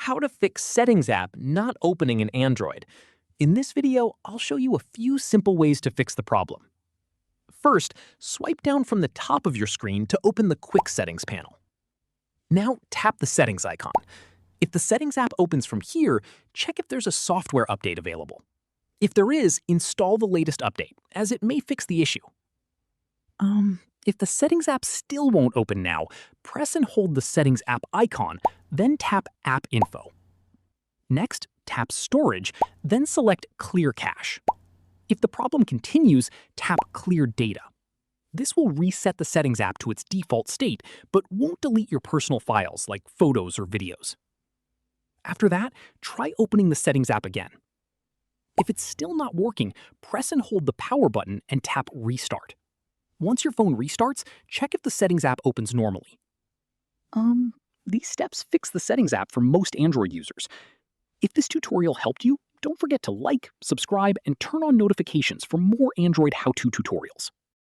how to fix Settings app not opening in Android. In this video, I'll show you a few simple ways to fix the problem. First, swipe down from the top of your screen to open the Quick Settings panel. Now tap the Settings icon. If the Settings app opens from here, check if there's a software update available. If there is, install the latest update, as it may fix the issue. If the Settings app still won't open now, press and hold the Settings app icon, then tap App Info. Next, tap Storage, then select Clear Cache. If the problem continues, tap Clear Data. This will reset the Settings app to its default state, but won't delete your personal files like photos or videos. After that, try opening the Settings app again. If it's still not working, press and hold the power button and tap Restart. Once your phone restarts, check if the Settings app opens normally. These steps fix the Settings app for most Android users. If this tutorial helped you, don't forget to like, subscribe, and turn on notifications for more Android how-to tutorials.